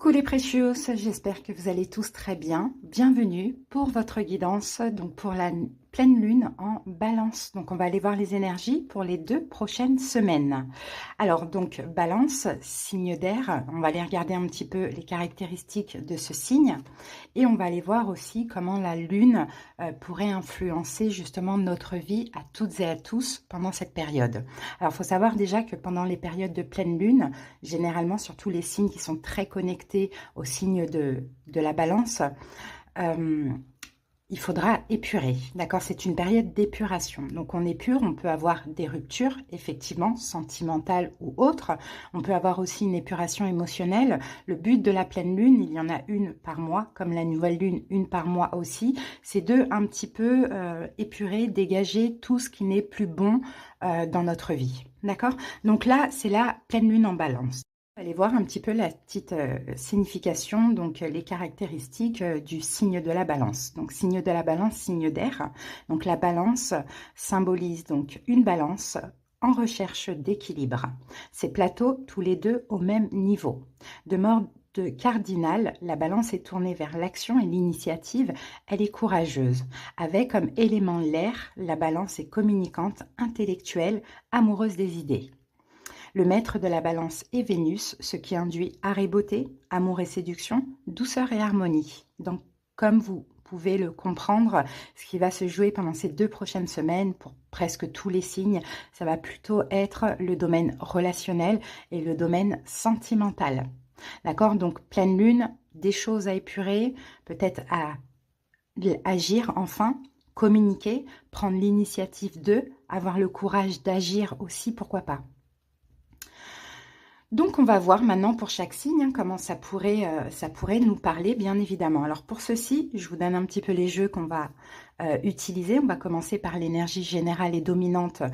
Coucou les précieux, j'espère que vous allez tous très bien. Bienvenue pour votre guidance, donc pour la pleine lune en balance. Donc on va aller voir les énergies pour les 2 prochaines semaines. Alors donc balance, signe d'air, on va aller regarder un petit peu les caractéristiques de ce signe et on va aller voir aussi comment la lune pourrait influencer justement notre vie à toutes et à tous pendant cette période. Alors il faut savoir déjà que pendant les périodes de pleine lune, généralement surtout les signes qui sont très connectés au signe de la balance, il faudra épurer, d'accord? C'est une période d'épuration. Donc on épure, on peut avoir des ruptures, effectivement, sentimentales ou autres. On peut avoir aussi une épuration émotionnelle. Le but de la pleine lune, il y en a une par mois, comme la nouvelle lune, une par mois aussi, c'est de un petit peu épurer, dégager tout ce qui n'est plus bon dans notre vie, d'accord? Donc là, c'est la pleine lune en balance. Allez voir un petit peu la petite signification, donc les caractéristiques du signe de la balance. Donc signe de la balance, signe d'air. Donc la balance symbolise donc une balance en recherche d'équilibre. Ces plateaux tous les deux au même niveau. De mode cardinal, la balance est tournée vers l'action et l'initiative, elle est courageuse. Avec comme élément l'air, la balance est communicante, intellectuelle, amoureuse des idées. Le maître de la balance est Vénus, ce qui induit art et beauté, amour et séduction, douceur et harmonie. Donc, comme vous pouvez le comprendre, ce qui va se jouer pendant ces 2 prochaines semaines, pour presque tous les signes, ça va plutôt être le domaine relationnel et le domaine sentimental. D'accord? Donc, pleine lune, des choses à épurer, peut-être à agir enfin, communiquer, prendre l'initiative de, avoir le courage d'agir aussi, pourquoi pas. Donc, on va voir maintenant pour chaque signe comment ça pourrait nous parler, bien évidemment. Alors, pour ceci, je vous donne un petit peu les jeux qu'on va utiliser. On va commencer par l'énergie générale et dominante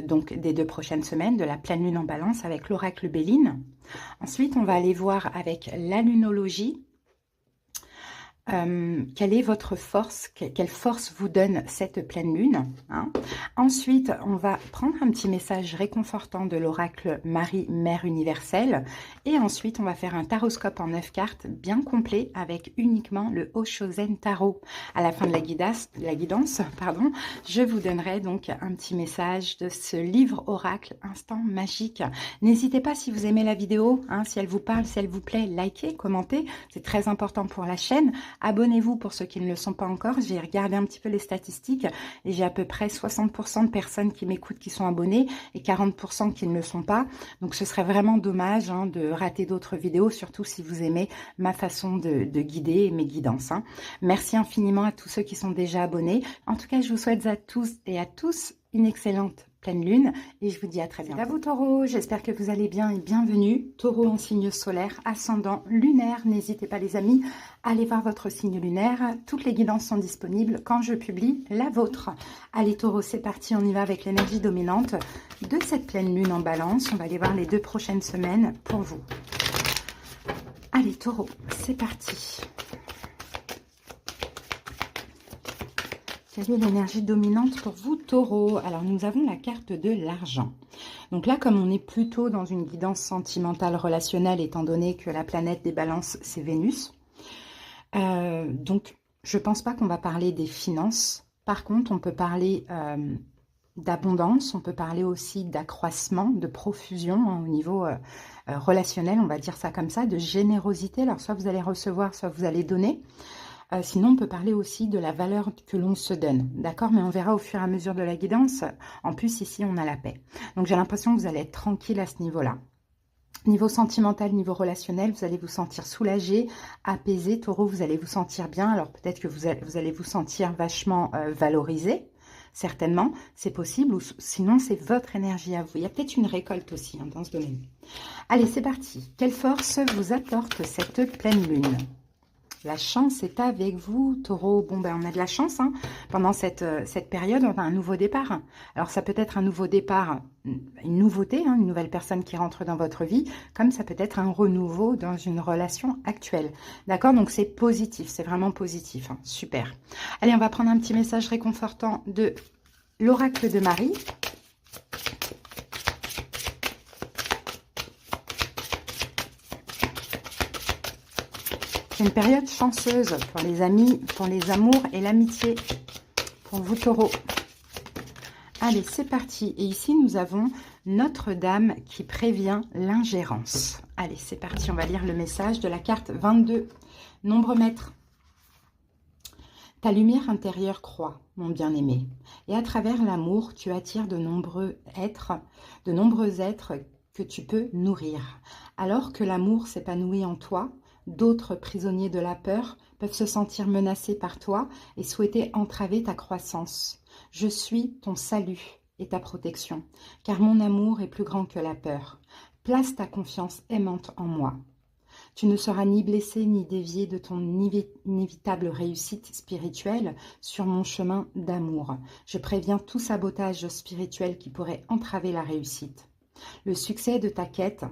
donc des 2 prochaines semaines, de la pleine lune en balance avec l'oracle Béline. Ensuite, on va aller voir avec la lunologie. Quelle est votre force, quelle force vous donne cette pleine lune, hein? Ensuite, on va prendre un petit message réconfortant de l'oracle Marie, Mère universelle. Et ensuite, on va faire un taroscope en 9 cartes bien complet avec uniquement le Oshozen Tarot. À la fin de la guidance, pardon, je vous donnerai donc un petit message de ce livre oracle Instant Magique. N'hésitez pas, si vous aimez la vidéo, hein, si elle vous parle, si elle vous plaît, likez, commentez. C'est très important pour la chaîne. Abonnez-vous pour ceux qui ne le sont pas encore. J'ai regardé un petit peu les statistiques et j'ai à peu près 60% de personnes qui m'écoutent qui sont abonnées et 40% qui ne le sont pas. Donc ce serait vraiment dommage hein, de rater d'autres vidéos, surtout si vous aimez ma façon de guider et mes guidances. Hein. Merci infiniment à tous ceux qui sont déjà abonnés. En tout cas, je vous souhaite à tous et à tous une excellente pleine lune et je vous dis à très bientôt. À vous Taureau, j'espère que vous allez bien et bienvenue. Taureau en signe solaire, ascendant lunaire, n'hésitez pas les amis, allez voir votre signe lunaire, toutes les guidances sont disponibles quand je publie la vôtre. Allez Taureau, c'est parti, on y va avec l'énergie dominante de cette pleine lune en balance, on va aller voir les 2 prochaines semaines pour vous. Allez Taureau, c'est parti. Quelle est l'énergie dominante pour vous, Taureau? Alors, nous avons la carte de l'argent. Donc là, comme on est plutôt dans une guidance sentimentale relationnelle, étant donné que la planète des balances, c'est Vénus. Donc, je ne pense pas qu'on va parler des finances. Par contre, on peut parler d'abondance, on peut parler aussi d'accroissement, de profusion hein, au niveau relationnel, on va dire ça comme ça, de générosité. Alors, soit vous allez recevoir, soit vous allez donner. Sinon, on peut parler aussi de la valeur que l'on se donne, d'accord? Mais on verra au fur et à mesure de la guidance. En plus, ici, on a la paix. Donc, j'ai l'impression que vous allez être tranquille à ce niveau-là. Niveau sentimental, niveau relationnel, vous allez vous sentir soulagé, apaisé. Taureau, vous allez vous sentir bien. Alors, peut-être que vous allez vous sentir vachement valorisé. Certainement, c'est possible. Ou sinon, c'est votre énergie à vous. Il y a peut-être une récolte aussi hein, dans ce domaine. Allez, c'est parti. Quelle force vous apporte cette pleine lune ? La chance est avec vous, Taureau. Bon, ben, on a de la chance. Hein. Pendant cette période, on a un nouveau départ. Alors, ça peut être un nouveau départ, une nouveauté, hein, une nouvelle personne qui rentre dans votre vie, comme ça peut être un renouveau dans une relation actuelle. D'accord? Donc, c'est positif. C'est vraiment positif. Hein. Super. Allez, on va prendre un petit message réconfortant de l'oracle de Marie. c'est une période chanceuse pour les amis, pour les amours et l'amitié. Pour vous, taureau. Allez, c'est parti. Et ici, nous avons Notre-Dame qui prévient l'ingérence. Allez, c'est parti. On va lire le message de la carte 22. Nombre maître. Ta lumière intérieure croît, mon bien-aimé. Et à travers l'amour, tu attires de nombreux êtres que tu peux nourrir. Alors que l'amour s'épanouit en toi, d'autres prisonniers de la peur peuvent se sentir menacés par toi et souhaiter entraver ta croissance. Je suis ton salut et ta protection, car mon amour est plus grand que la peur. Place ta confiance aimante en moi. Tu ne seras ni blessé ni dévié de ton inévitable réussite spirituelle sur mon chemin d'amour. Je préviens tout sabotage spirituel qui pourrait entraver la réussite. Le succès de ta quête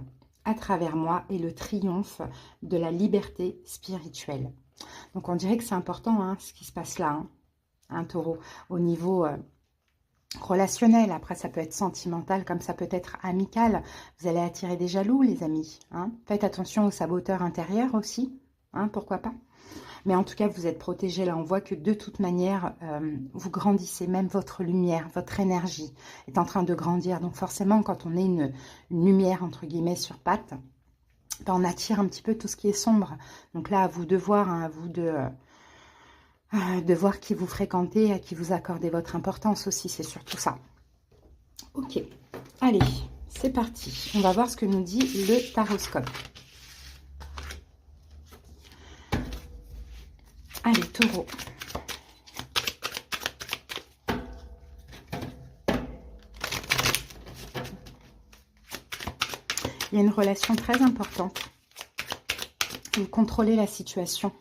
à travers moi est le triomphe de la liberté spirituelle. Donc on dirait que c'est important hein, ce qui se passe là, hein, taureau, au niveau relationnel. Après ça peut être sentimental comme ça peut être amical. Vous allez attirer des jaloux les amis. Hein. Faites attention aux saboteurs intérieurs aussi, hein, pourquoi pas. Mais en tout cas, vous êtes protégés. Là, on voit que de toute manière, vous grandissez. Même votre lumière, votre énergie est en train de grandir. Donc forcément, quand on est une lumière, entre guillemets, sur pattes, ben, on attire un petit peu tout ce qui est sombre. Donc là, à vous de voir, hein, à vous de voir qui vous fréquentez, à qui vous accordez votre importance aussi. C'est surtout ça. Ok, allez, c'est parti. On va voir ce que nous dit le taroscope. Allez, taureau. Il y a une relation très importante. Vous contrôlez la situation.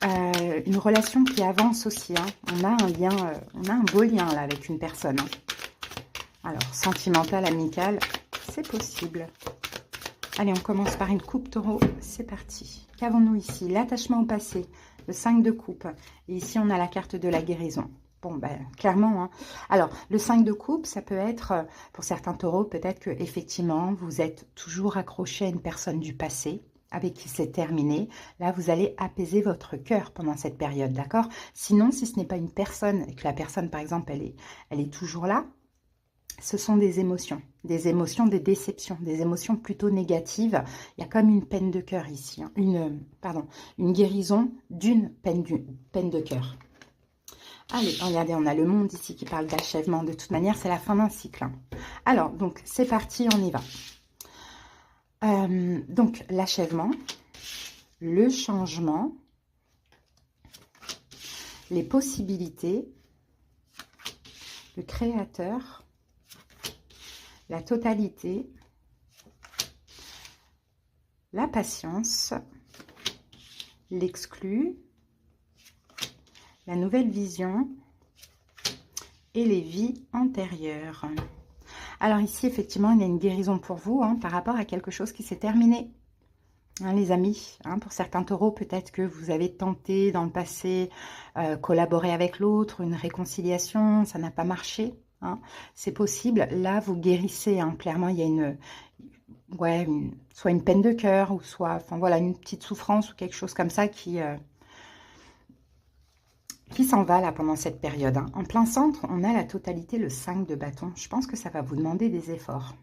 Une relation qui avance aussi. Hein. On a un lien, on a un beau lien là avec une personne. Hein. Alors, sentimental, amical, c'est possible. Allez, on commence par une coupe, taureau. C'est parti. Qu'avons-nous ici? L'attachement au passé, le 5 de coupe. Et ici, on a la carte de la guérison. Bon, ben, clairement. Hein. Alors, le 5 de coupe, ça peut être, pour certains taureaux, peut-être que effectivement vous êtes toujours accroché à une personne du passé, avec qui c'est terminé. Là, vous allez apaiser votre cœur pendant cette période, d'accord? Sinon, si ce n'est pas une personne, et que la personne, par exemple, elle est toujours là, ce sont des émotions, des déceptions, des émotions plutôt négatives. Il y a comme une peine de cœur ici, hein, une guérison d'une peine de cœur. Allez, regardez, on a le monde ici qui parle d'achèvement. De toute manière, c'est la fin d'un cycle. Hein. Alors, donc, c'est parti, on y va. Donc, l'achèvement, le changement, les possibilités, le créateur, la totalité, la patience, l'exclu, la nouvelle vision et les vies antérieures. Alors ici, effectivement, il y a une guérison pour vous hein, par rapport à quelque chose qui s'est terminé. Hein, les amis, hein, pour certains taureaux, peut-être que vous avez tenté dans le passé collaborer avec l'autre, une réconciliation, ça n'a pas marché. Hein, c'est possible. Là, vous guérissez. Hein, clairement, il y a soit une peine de cœur, ou soit enfin, voilà, une petite souffrance ou quelque chose comme ça qui s'en va là pendant cette période. Hein. En plein centre, on a la totalité, le 5 de bâton. Je pense que ça va vous demander des efforts.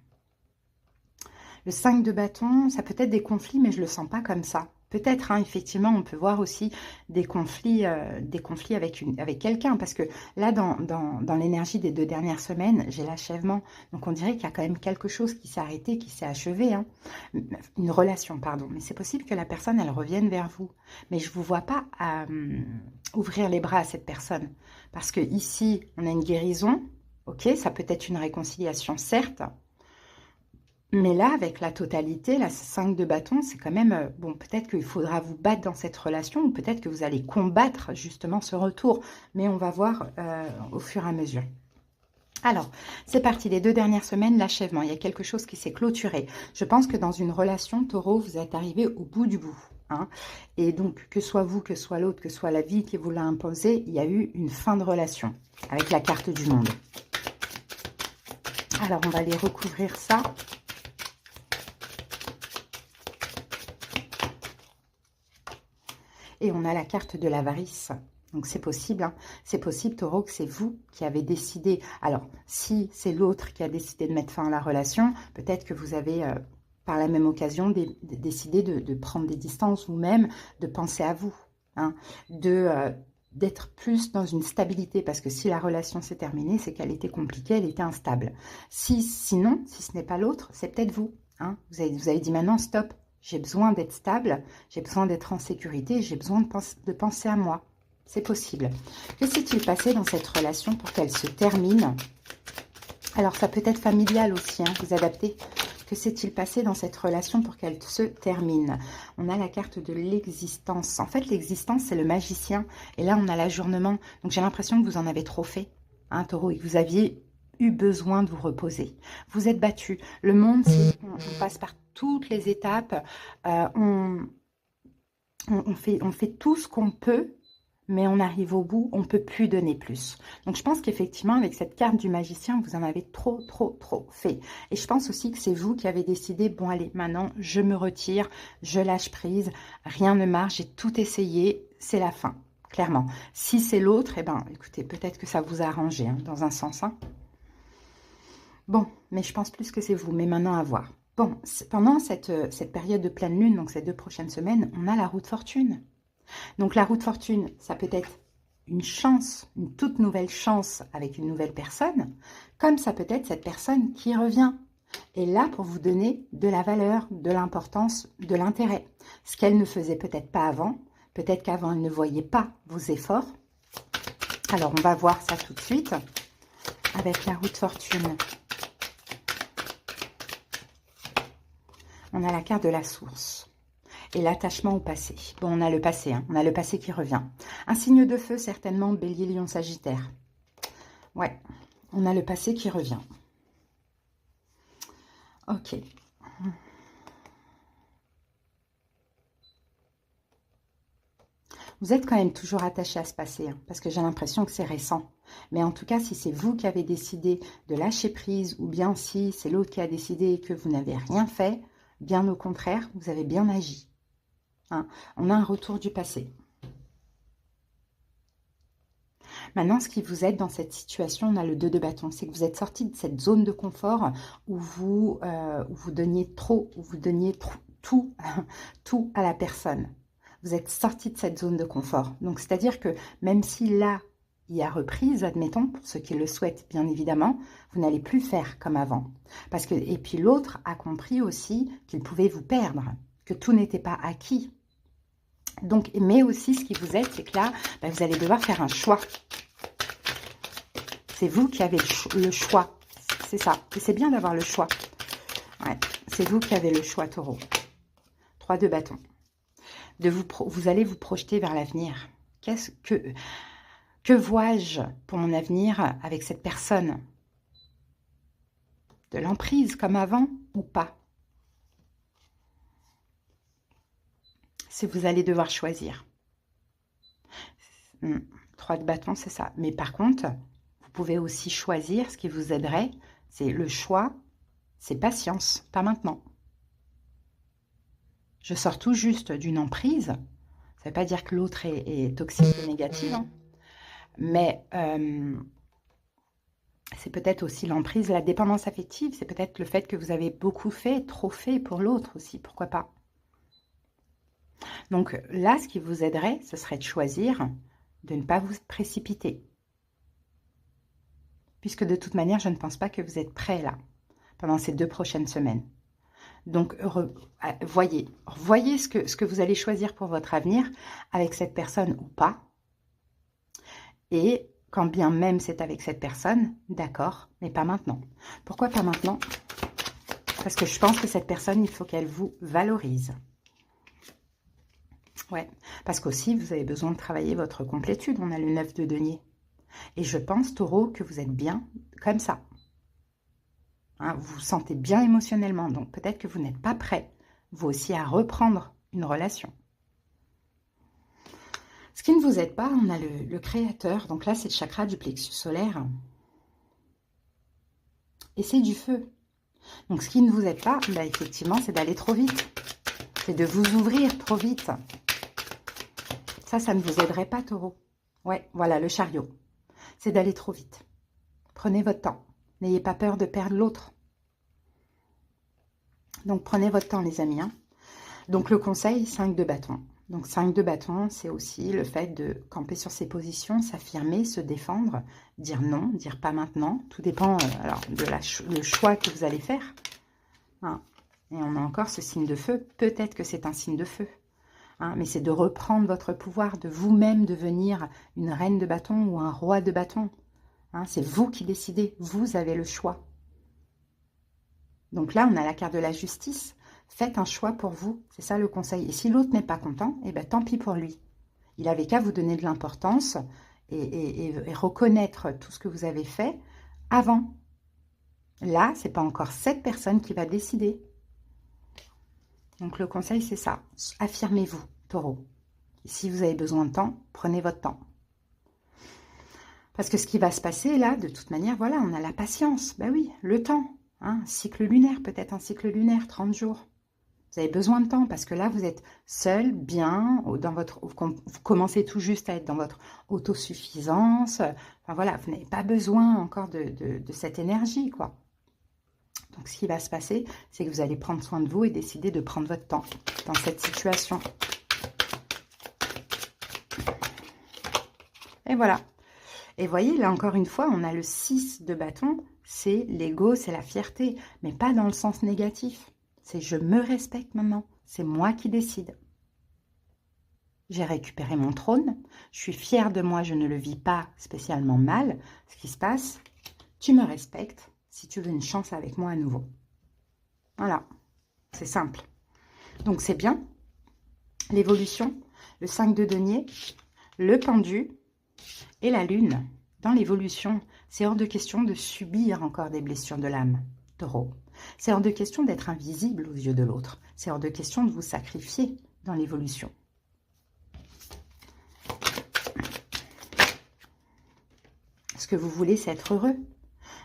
Le 5 de bâton, ça peut être des conflits, mais je ne le sens pas comme ça. Peut-être, hein, effectivement, on peut voir aussi des conflits avec quelqu'un. Parce que là, dans l'énergie des 2 dernières semaines, j'ai l'achèvement. Donc, on dirait qu'il y a quand même quelque chose qui s'est arrêté, qui s'est achevé. Hein. Une relation, pardon. Mais c'est possible que la personne, elle revienne vers vous. Mais je ne vous vois pas ouvrir les bras à cette personne. Parce que ici, on a une guérison. Ok, ça peut être une réconciliation, certes. Mais là, avec la totalité, la 5 de bâton, c'est quand même... bon, peut-être qu'il faudra vous battre dans cette relation, ou peut-être que vous allez combattre justement ce retour. Mais on va voir au fur et à mesure. Alors, c'est parti, les 2 dernières semaines, l'achèvement. Il y a quelque chose qui s'est clôturé. Je pense que dans une relation, taureau, vous êtes arrivé au bout du bout. Hein. Et donc, que soit vous, que soit l'autre, que soit la vie qui vous l'a imposé, il y a eu une fin de relation avec la carte du monde. Alors, on va aller recouvrir ça. Et on a la carte de l'avarice. Donc c'est possible, hein. C'est possible, Taureau, que c'est vous qui avez décidé. Alors, si c'est l'autre qui a décidé de mettre fin à la relation, peut-être que vous avez, par la même occasion, décidé de prendre des distances vous-même, de penser à vous, hein, d'être plus dans une stabilité, parce que si la relation s'est terminée, c'est qu'elle était compliquée, elle était instable. Sinon, si ce n'est pas l'autre, c'est peut-être vous, hein. Vous avez dit maintenant, stop, j'ai besoin d'être stable, j'ai besoin d'être en sécurité, j'ai besoin de penser à moi. C'est possible. Que s'est-il passé dans cette relation pour qu'elle se termine? Alors, ça peut être familial aussi, hein, vous adaptez. Que s'est-il passé dans cette relation pour qu'elle se termine? On a la carte de l'existence. En fait, l'existence, c'est le magicien. Et là, on a l'ajournement. Donc, j'ai l'impression que vous en avez trop fait, hein, Taureau, et que vous aviez eu besoin de vous reposer. Vous êtes battu. Le monde, on passe par toutes les étapes. On fait tout ce qu'on peut, mais on arrive au bout, on ne peut plus donner plus. Donc, je pense qu'effectivement, avec cette carte du magicien, vous en avez trop fait. Et je pense aussi que c'est vous qui avez décidé, bon, allez, maintenant, je me retire, je lâche prise, rien ne marche, j'ai tout essayé, c'est la fin, clairement. Si c'est l'autre, eh ben, écoutez, peut-être que ça vous a arrangé, hein, dans un sens, hein. Bon, mais je pense plus que c'est vous, mais maintenant à voir. Bon, pendant cette période de pleine lune, donc ces 2 prochaines semaines, on a la roue de fortune. Donc la roue de fortune, ça peut être une chance, une toute nouvelle chance avec une nouvelle personne, comme ça peut être cette personne qui revient. Et là, pour vous donner de la valeur, de l'importance, de l'intérêt. Ce qu'elle ne faisait peut-être pas avant, peut-être qu'avant elle ne voyait pas vos efforts. Alors on va voir ça tout de suite avec la roue de fortune. On a la carte de la source. Et l'attachement au passé. Bon, on a le passé, hein. On a le passé qui revient. Un signe de feu, certainement, Bélier, Lion, Sagittaire. Ouais, on a le passé qui revient. Ok. Vous êtes quand même toujours attaché à ce passé, hein, parce que j'ai l'impression que c'est récent. Mais en tout cas, si c'est vous qui avez décidé de lâcher prise, ou bien si c'est l'autre qui a décidé et que vous n'avez rien fait, bien au contraire, vous avez bien agi. Hein, on a un retour du passé. Maintenant, ce qui vous aide dans cette situation, on a le 2 de bâton. C'est que vous êtes sorti de cette zone de confort où vous donniez trop, où vous donniez tout, tout à la personne. Vous êtes sorti de cette zone de confort. Donc, c'est-à-dire que même si là, il y a reprise, admettons, pour ceux qui le souhaitent, bien évidemment, vous n'allez plus faire comme avant. Parce que, et puis l'autre a compris aussi qu'il pouvait vous perdre, que tout n'était pas acquis. Donc, mais aussi, ce qui vous aide, c'est que là, ben, vous allez devoir faire un choix. C'est vous qui avez le choix. C'est ça. Et c'est bien d'avoir le choix. Ouais, c'est vous qui avez le choix, Taureau. 3 de bâton. Vous allez vous projeter vers l'avenir. Que vois-je pour mon avenir avec cette personne? De l'emprise comme avant ou pas? Si vous allez devoir choisir. 3 de bâton, c'est ça. Mais par contre, vous pouvez aussi choisir, ce qui vous aiderait, c'est le choix, c'est patience, pas maintenant. Je sors tout juste d'une emprise. Ça ne veut pas dire que l'autre est toxique ou négative, hein. Mais c'est peut-être aussi l'emprise, la dépendance affective. C'est peut-être le fait que vous avez beaucoup fait, trop fait pour l'autre aussi, pourquoi pas. Donc là, ce qui vous aiderait, ce serait de choisir de ne pas vous précipiter. Puisque de toute manière, je ne pense pas que vous êtes prêt là, pendant ces 2 prochaines semaines. Donc, voyez ce que vous allez choisir pour votre avenir avec cette personne ou pas. Et quand bien même c'est avec cette personne, d'accord, mais pas maintenant. Pourquoi pas maintenant? Parce que je pense que cette personne, il faut qu'elle vous valorise. Ouais, parce qu'aussi, vous avez besoin de travailler votre complétude. On a le 9 de denier. Et je pense, Taureau, que vous êtes bien comme ça. Hein, vous vous sentez bien émotionnellement. Donc, peut-être que vous n'êtes pas prêt, vous aussi, à reprendre une relation. Ce qui ne vous aide pas, on a le créateur. Donc là, c'est le chakra du plexus solaire. Et c'est du feu. Donc, ce qui ne vous aide pas, bah, effectivement, c'est d'aller trop vite. C'est de vous ouvrir trop vite. Ça ne vous aiderait pas, Taureau. Ouais, voilà, le chariot. C'est d'aller trop vite. Prenez votre temps. N'ayez pas peur de perdre l'autre. Donc, prenez votre temps, les amis. Hein. Donc, le conseil, 5 de bâton. Donc, 5 de bâton, c'est aussi le fait de camper sur ses positions, s'affirmer, se défendre, dire non, dire pas maintenant. Tout dépend alors, de le choix que vous allez faire. Hein. Et on a encore ce signe de feu. Peut-être que c'est un signe de feu. Hein, mais c'est de reprendre votre pouvoir, de vous-même devenir une reine de bâton ou un roi de bâton. Hein, c'est vous qui décidez. Vous avez le choix. Donc là, on a la carte de la justice. Faites un choix pour vous, c'est ça le conseil. Et si l'autre n'est pas content, eh bien tant pis pour lui. Il avait qu'à vous donner de l'importance et reconnaître tout ce que vous avez fait avant. Là, ce n'est pas encore cette personne qui va décider. Donc le conseil, c'est ça. Affirmez-vous, Taureau. Et si vous avez besoin de temps, prenez votre temps. Parce que ce qui va se passer là, de toute manière, voilà, on a la patience. Ben oui, le temps. Hein, cycle lunaire, peut-être un cycle lunaire, 30 jours. Vous avez besoin de temps parce que là, vous êtes seul, bien, dans votre, vous commencez tout juste à être dans votre autosuffisance. Enfin voilà, vous n'avez pas besoin encore de cette énergie, quoi. Donc, ce qui va se passer, c'est que vous allez prendre soin de vous et décider de prendre votre temps dans cette situation. Et voilà. Et voyez, là, encore une fois, on a le 6 de bâton. C'est l'ego, c'est la fierté, mais pas dans le sens négatif. C'est je me respecte maintenant, c'est moi qui décide. J'ai récupéré mon trône, je suis fière de moi, je ne le vis pas spécialement mal. Ce qui se passe, tu me respectes si tu veux une chance avec moi à nouveau. Voilà, c'est simple. Donc c'est bien, l'évolution, le 5 de denier, le pendu et la lune. Dans l'évolution, c'est hors de question de subir encore des blessures de l'âme, Taureau. C'est hors de question d'être invisible aux yeux de l'autre. C'est hors de question de vous sacrifier dans l'évolution. Ce que vous voulez, c'est être heureux.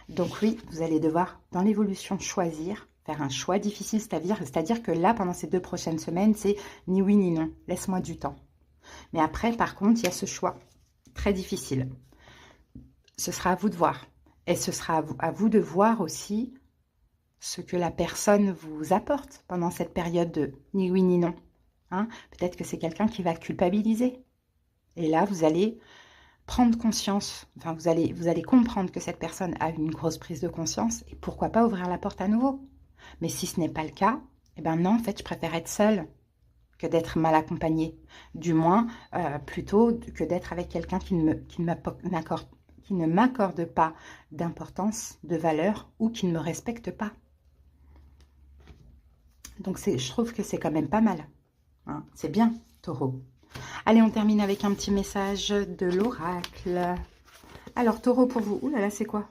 Donc oui, vous allez devoir, dans l'évolution, choisir, faire un choix difficile, c'est-à-dire que là, pendant ces 2 prochaines semaines, c'est ni oui ni non. Laisse-moi du temps. Mais après, par contre, il y a ce choix très difficile. Ce sera à vous de voir. Et ce sera à vous de voir aussi ce que la personne vous apporte pendant cette période de ni oui ni non. Hein, peut-être que c'est quelqu'un qui va culpabiliser. Et là, vous allez prendre conscience, enfin vous allez comprendre que cette personne a une grosse prise de conscience et pourquoi pas ouvrir la porte à nouveau. Mais si ce n'est pas le cas, eh ben non, en fait, je préfère être seule que d'être mal accompagnée. Du moins, plutôt que d'être avec quelqu'un qui ne m'accorde pas d'importance, de valeur ou qui ne me respecte pas. Donc, je trouve que c'est quand même pas mal. Hein, c'est bien, Taureau. Allez, on termine avec un petit message de l'oracle. Alors, Taureau, pour vous. Ouh là là, c'est quoi?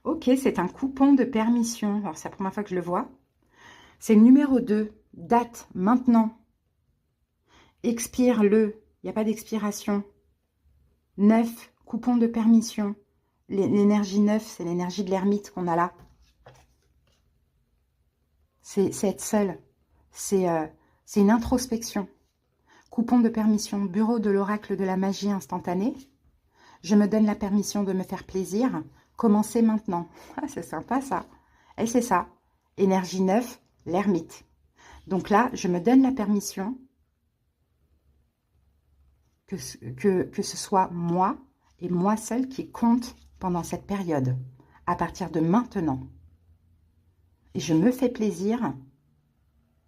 Ok, c'est un coupon de permission. Alors, c'est la première fois que je le vois. C'est le numéro 2. Date, maintenant. Expire-le. Il n'y a pas d'expiration. 9, coupon de permission. L'énergie 9, c'est l'énergie de l'ermite qu'on a là. C'est être seul. C'est une introspection. Coupon de permission. Bureau de l'oracle de la magie instantanée. Je me donne la permission de me faire plaisir. Commencez maintenant. Ah, c'est sympa ça. Et c'est ça. Énergie 9, l'ermite. Donc là, je me donne la permission que ce soit moi et moi seule qui compte pendant cette période. À partir de maintenant. Et je me fais plaisir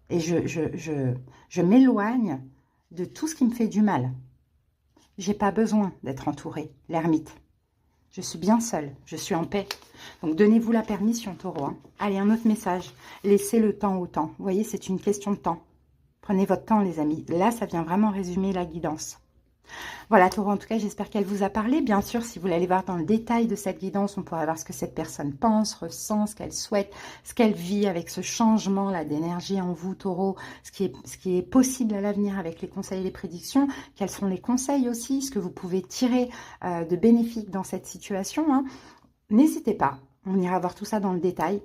et je m'éloigne de tout ce qui me fait du mal. J'ai pas besoin d'être entourée, l'ermite. Je suis bien seule, je suis en paix. Donc donnez-vous la permission, Taureau. Hein. Allez, un autre message. Laissez le temps au temps. Vous voyez, c'est une question de temps. Prenez votre temps, les amis. Là, ça vient vraiment résumer la guidance. Voilà, Taureau, en tout cas, j'espère qu'elle vous a parlé. Bien sûr, si vous voulez aller voir dans le détail de cette guidance, on pourra voir ce que cette personne pense, ressent, ce qu'elle souhaite, ce qu'elle vit avec ce changement-là d'énergie en vous, Taureau, ce qui est possible à l'avenir avec les conseils et les prédictions, quels sont les conseils aussi, ce que vous pouvez tirer de bénéfique dans cette situation. Hein. N'hésitez pas, on ira voir tout ça dans le détail.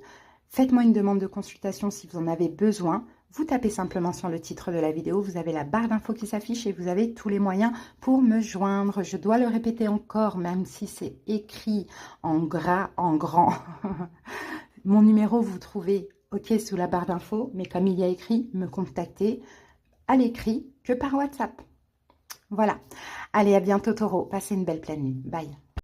Faites-moi une demande de consultation si vous en avez besoin. Vous tapez simplement sur le titre de la vidéo, vous avez la barre d'infos qui s'affiche et vous avez tous les moyens pour me joindre. Je dois le répéter encore, même si c'est écrit en gras, en grand. Mon numéro, vous trouvez OK sous la barre d'infos, mais comme il y a écrit, me contacter à l'écrit que par WhatsApp. Voilà. Allez, à bientôt Taureau. Passez une belle pleine nuit. Bye.